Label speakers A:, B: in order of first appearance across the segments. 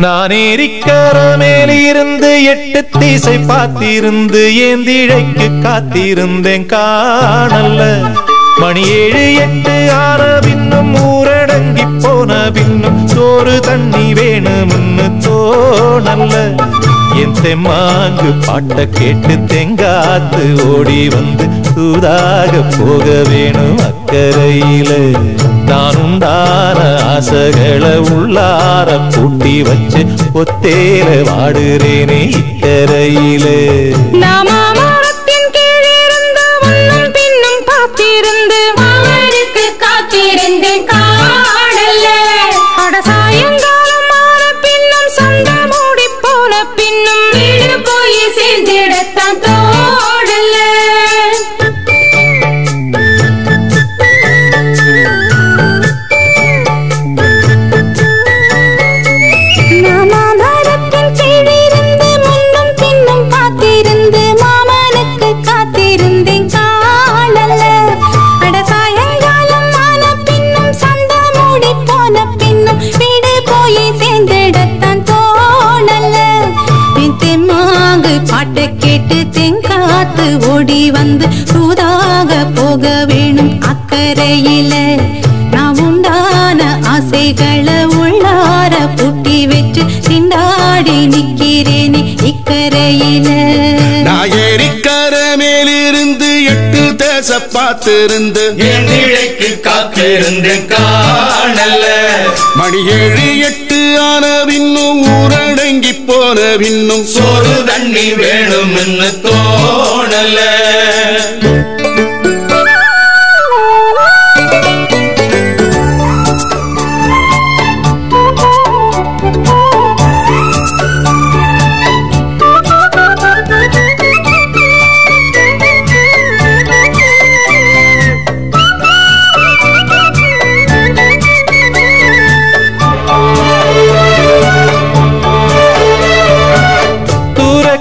A: நான் ஏரிக்கர மேலிருந்து 8 திசை பார்த்திருந்து ஏந்திழைக்கு காத்திருந்தேன் காணல்ல. மணி 7 8 ஆன பின்னும் ஊரடங்கி போன பின்னும் சோறு தண்ணி வேணும்னு தோணல்ல. என் தெம்மாங்கு பாட்ட கேட்டு தெங்காத்து ஓடி வந்து தூதாக போக வேணும் அக்கறையில. நான் உண்டான ஆசைகளை உள்ளார பூட்டி வச்சு ஒத்தேல வாடுறேனே இக்கரையில.
B: ஓடி வந்து தூதாக போக வேணும் அக்கறையில. நான் உண்டான ஆசைகளை உள்ளார பூட்டி வச்சு திண்டாடி நிக்கிறேனே இக்கரையில.
C: நான் ஏரிக்கர மேலிருந்து 8 தேச பார்த்திருந்து
D: ஏந்திழைக்கு காத்திருந்தேன் காணல்ல.
C: மணி 7 8 ஆன பின்னும் ஊரடங்கி போன பின்னும்
D: சோறு தண்ணி வேணும்னு தோணல.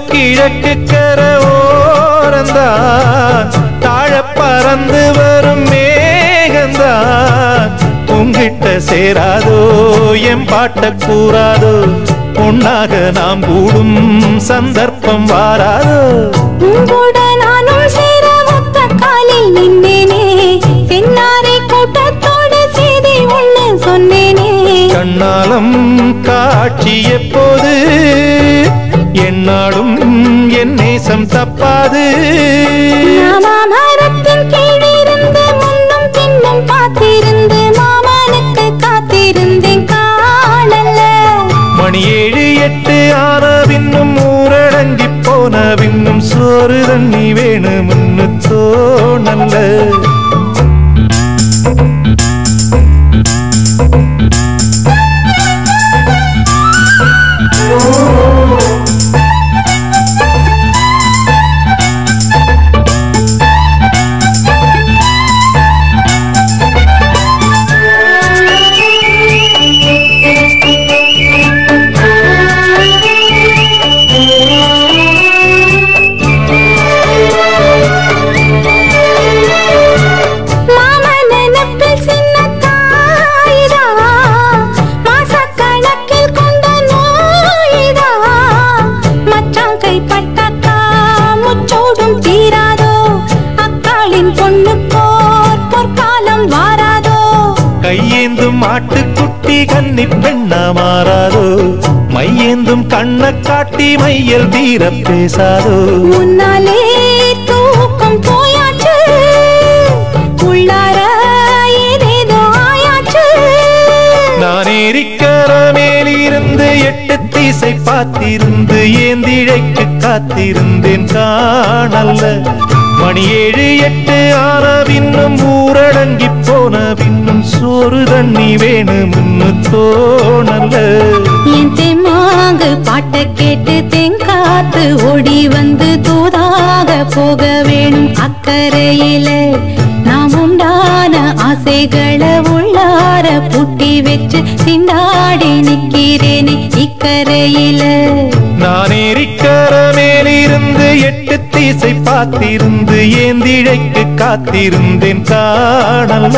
A: கிழக்கு கர ஓரந்தான் தாழ பறந்து வரும் மேகந்தான். உங்கிட்ட சேராதோ என் பாட்ட கூறாதோ, பொன்னாக நாம் கூடும் சந்தர்ப்பம் வாராதோ.
B: உங்கூட நானும் சேர ஒத்த காலில் நின்னேனே, தென்னாரை கூட்டத்தோடு செய்தி ஒண்ணு சொன்னேனே.
A: கண்ணாலம் காட்சி எப்போது என்னாலும் என் நேசம் தப்பாது.
B: மரத்தின் கீழிருந்து முன்னும் பின்னும் பார்த்திருந்து மாமனுக்கு காத்திருந்தேன் காணல்ல.
A: மணி 7 8 ஆன பின்னும் ஊரடங்கி போன பின்னும் சோறு தண்ணி வேணும்னு தோணல்ல. கையேந்தும் ஆட்டுக்குட்டி கன்னி பெண்ணா மாறாதோ, மையேந்தும் கண்ண காட்டி மையல் தீர பேசாதோ.
B: முன்னாலே தூக்கம் போயாச்சு, உள்ளார ஏதேதோ ஆயாச்சு.
A: நான் ஏரிக்கர மேலிருந்து 8 திசை பார்த்திருந்து ஏந்திழைக்கு காத்திருந்தேன் காணல்ல. மணி 7 8 ஆன பின்னும் ஊரடங்கி போன பின்னும் சோறு தண்ணி வேணும்னு தோணல்ல.
B: என் தெம்மாங்கு பாட்ட கேட்டு தெங்காத்து ஓடி வந்து தூதாக போக வேணும் அக்கறையில. நாம் உண்டான ஆசைகளை உள்ளார பூட்டி வச்சு திண்டாடி நிக்கிறேனே இக்கரையில.
A: நான் ஏரிக்கர மேலிருந்து 8 திசை பார்த்திருந்து ஏந்திழைக்கு காத்திருந்தேன் காணல்ல.